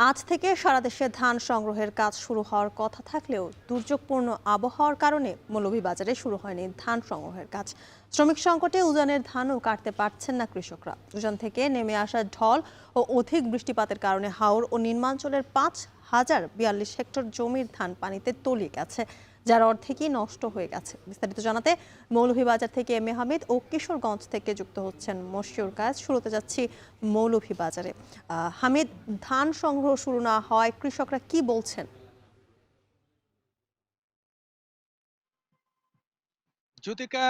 আজ থেকে সারা দেশে ধান সংগ্রহের কাজ শুরু হওয়ার কথা থাকলেও দুর্যোগপূর্ণ আবহাওয়ার কারণে মৌলভীবাজারে শুরু হয়নি ধান সংগ্রহের কাজ। শ্রমিক সংকটে উজানের ধানও কাটতে পারছেন না কৃষকরা। উজান থেকে নেমে আসা ঢল ও অধিক বৃষ্টিপাতের কারণে হাওর ও নিম্নাঞ্চলের 5,042 হেক্টর জমির ধান পানিতে তলিয়ে গেছে, যার অর্ধেকই নষ্ট হয়ে গেছে। বিস্তারিত জানাতে মৌলভীবাজার থেকে এম এ হামিদ ও কিশোরগঞ্জ থেকে যুক্ত হচ্ছেন মশিউর কায়েস। শুরুতে যাচ্ছি মৌলভীবাজারে। হামিদ, ধান সংগ্রহ শুরু না হওয়ায় কৃষকরা কি বলছেন? জ্যোতিকা,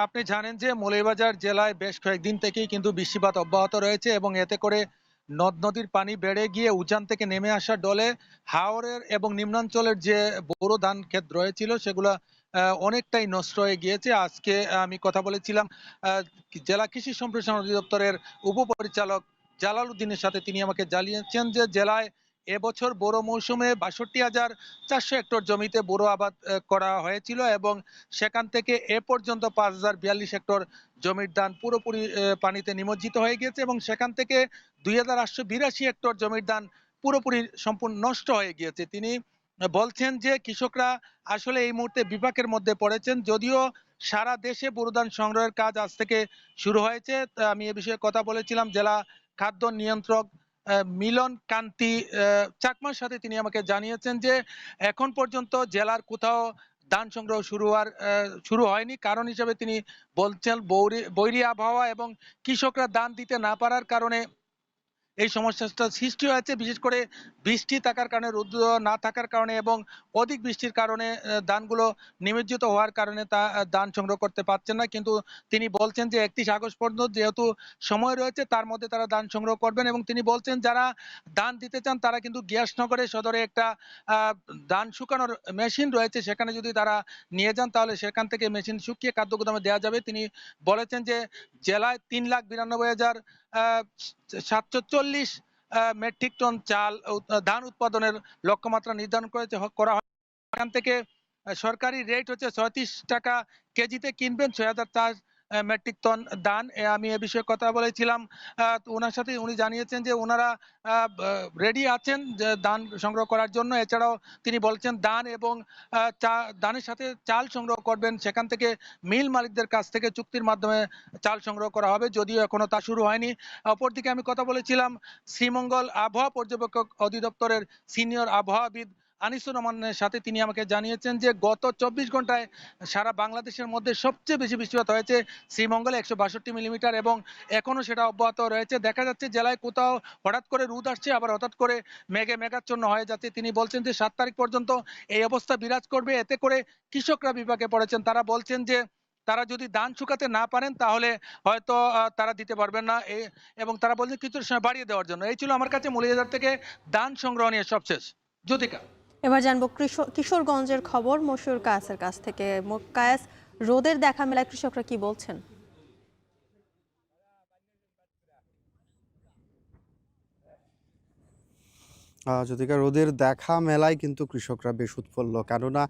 আপনি জানেন যে মৌলভীবাজার জেলায় বেশ কয়েকদিন থেকেই কিন্তু বৃষ্টিপাত অব্যাহত রয়েছে এবং এতে করে নদ নদীর পানি বেড়ে গিয়ে উজান থেকে নেমে আসা ডলে হাওরের এবং নিম্নাঞ্চলের যে বোরো ধান ক্ষেত রয়েছিল সেগুলো অনেকটাই নষ্ট হয়ে গিয়েছে। আজকে আমি কথা বলেছিলাম জেলা কৃষি সম্প্রসারণ অধিদপ্তরের উপপরিচালক জালাল উদ্দিনের সাথে। তিনি আমাকে জানিয়েছেন যে জেলায় এবছর বোরো মৌসুমে 62,400 হেক্টর জমিতে বোরো আবাদ করা হয়েছিল এবং সেখান থেকে এ পর্যন্ত 5,042 হেক্টর জমির ধান পুরোপুরি পানিতে নিমজ্জিত হয়ে গেছে এবং সেখান থেকে 2,882 হেক্টর জমির ধান পুরোপুরি সম্পূর্ণ নষ্ট হয়ে গিয়েছে। তিনি বলছেন যে কৃষকরা আসলে এই মুহূর্তে বিপাকের মধ্যে পড়েছেন। যদিও সারা দেশে বোরো ধান সংগ্রহের কাজ আজ থেকে শুরু হয়েছে, তা আমি এ বিষয়ে কথা বলেছিলাম জেলা খাদ্য নিয়ন্ত্রক মিলন কান্তি চাকমার সাথে। তিনি আমাকে জানিয়েছেন যে এখন পর্যন্ত জেলার কোথাও ধান সংগ্রহ শুরু হয়নি। কারণ হিসেবে তিনি বলছেন বৈরী আবহাওয়া এবং কৃষকরা ধান দিতে না পারার কারণে এই সমস্যাটা সৃষ্টি হয়েছে। বিশেষ করে বৃষ্টি থাকার কারণে, রৌদ্র না থাকার কারণে এবং অধিক বৃষ্টির কারণে ধানগুলো নিমজ্জিত হওয়ার কারণে ধান সংগ্রহ করতে পারছেন না। কিন্তু তিনি বলছেন যে 31 আগস্ট পর্যন্ত যেহেতু সময় রয়েছে তার মধ্যে তারা ধান সংগ্রহ করবেন এবং তিনি বলছেন যারা ধান দিতে চান তারা কিন্তু গিয়াসনগরে সদরে একটা ধান শুকানোর মেশিন রয়েছে, সেখানে যদি তারা নিয়ে যান তাহলে সেখান থেকে মেশিন শুকিয়ে খাদ্য গুদামে দেওয়া যাবে। তিনি বলেছেন যে জেলায় 3,92,000 740 মেট্রিক টন ধান উৎপাদনের লক্ষ্যমাত্রা নির্ধারণ করা হয়। এখান থেকে সরকারি রেট হচ্ছে 36 টাকা কেজিতে কিনবেন 6,004 মেট্রিক টন ধান। আমি এ বিষয়ে কথা বলেছিলাম ওনার সাথে। উনি জানিয়েছেন যে ওনারা রেডি আছেন যে ধান সংগ্রহ করার জন্য। এছাড়াও তিনি বলছেন ধান এবং ধানের সাথে চাল সংগ্রহ করবেন, সেখান থেকে মিল মালিকদের কাছ থেকে চুক্তির মাধ্যমে চাল সংগ্রহ করা হবে, যদিও এখনো তা শুরু হয়নি। অপরদিকে আমি কথা বলেছিলাম শ্রীমঙ্গল আবহাওয়া পর্যবেক্ষক অধিদপ্তরের সিনিয়র আবহাওয়াবিদ আনিসুর রহমানের সাথে। তিনি আমাকে জানিয়েছেন যে গত 24 ঘন্টায় সারা বাংলাদেশের মধ্যে সবচেয়ে বেশি বৃষ্টিপাত হয়েছে শ্রীমঙ্গলে 162 মিলিমিটার এবং এখনো সেটা অব্যাহত রয়েছে। দেখা যাচ্ছে জেলায় কোথাও হঠাৎ করে রোদ আসছে, আবার হঠাৎ করে মেঘাচ্ছন্ন হয়ে যাচ্ছে। তিনি বলছেন যে 7 তারিখ পর্যন্ত এই অবস্থা বিরাজ করবে। এতে করে কৃষকরা বিপাকে পড়েছেন। তারা বলছেন যে তারা যদি ধান শুকাতে না পারেন তাহলে হয়তো তারা দিতে পারবেন না, এবং তারা বলছেন কিছুটা সময় বাড়িয়ে দেওয়ার জন্য। এই ছিল আমার কাছে মৌলভীবাজার থেকে ধান সংগ্রহ নিয়ে সবশেষ। জ্যোতিকা। এবার জানবো কিশোরগঞ্জের খবর মশিউর কায়েসের কাছ থেকে। কায়েস, রোদের দেখা মেলায় কৃষকরা কি বলছেন? যদিকা রোদের দেখা মেলায় কিন্তু কৃষকরা বেশ উৎফুল্ল। কেননা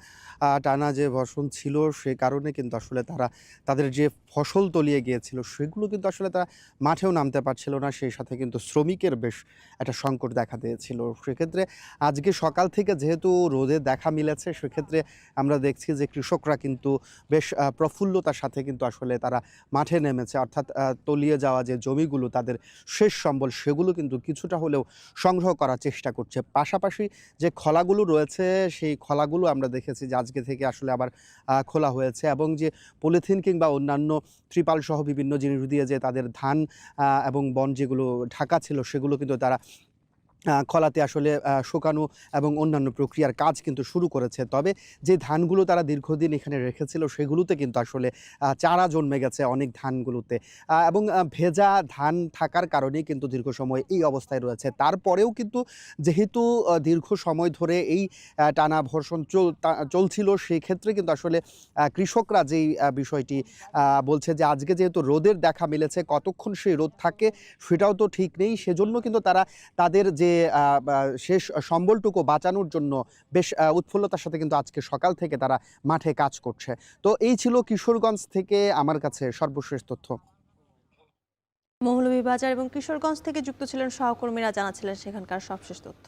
টানা যে বর্ষণ ছিল সে কারণে কিন্তু আসলে তারা তাদের যে ফসল তলিয়ে গিয়েছিল সেগুলো কিন্তু আসলে তারা মাঠেও নামতে পারছিল না। সেই সাথে কিন্তু শ্রমিকের বেশ একটা সংকট দেখা দিয়েছিল। সেক্ষেত্রে আজকে সকাল থেকে যেহেতু রোদের দেখা মিলেছে, সেক্ষেত্রে আমরা দেখছি যে কৃষকরা কিন্তু বেশ প্রফুল্লতার সাথে কিন্তু আসলে তারা মাঠে নেমেছে। অর্থাৎ তলিয়ে যাওয়া যে জমিগুলো তাদের শেষ সম্বল সেগুলো কিন্তু কিছুটা হলেও সংগ্রহ করার চেষ্টা করছে। পাশাপাশি যে খলাগুলো রয়েছে সেই খলাগুলো আমরা দেখেছি যে আজকে থেকে আসলে আবার খোলা হয়েছে এবং যে পলিথিন কিংবা অন্যান্য ত্রিপাল সহ বিভিন্ন জিনিস দিয়ে যে তাদের ধান এবং বন যেগুলো ঢাকা ছিল সেগুলো কিন্তু তারা খলাতে আসলে শুকানো এবং অন্যান্য প্রক্রিয়ার কাজ কিন্তু শুরু করেছে। তবে যে ধানগুলো তারা দীর্ঘদিন এখানে রেখেছিল সেগুলোতে কিন্তু আসলে চারা জন্মে গেছে অনেক ধানগুলোতে, এবং ভেজা ধান থাকার কারণেই কিন্তু দীর্ঘ সময় এই অবস্থায় রয়েছে। তারপরেও কিন্তু যেহেতু দীর্ঘ সময় ধরে এই টানা বর্ষণ চলছিল, সেক্ষেত্রে কিন্তু আসলে কৃষকরা যেই বিষয়টি বলছে যে আজকে যেহেতু রোদের দেখা মিলেছে, কতক্ষণ সেই রোদ থাকে সেটাও তো ঠিক নেই। সেজন্য কিন্তু তারা তাদের যে শেষ সম্বলটুকু বাঁচানোর জন্য বেশ উৎফুল্লতার সাথে কিন্তু আজকে সকাল থেকে তারা মাঠে কাজ করছে। তো এই ছিল কিশোরগঞ্জ থেকে আমার কাছে সর্বশেষ তথ্য। মৌলভীবাজার এবং কিশোরগঞ্জ থেকে যুক্ত ছিলেন সহকর্মীরা, জানাচ্ছিলেন সেখানকার সবশেষ তথ্য।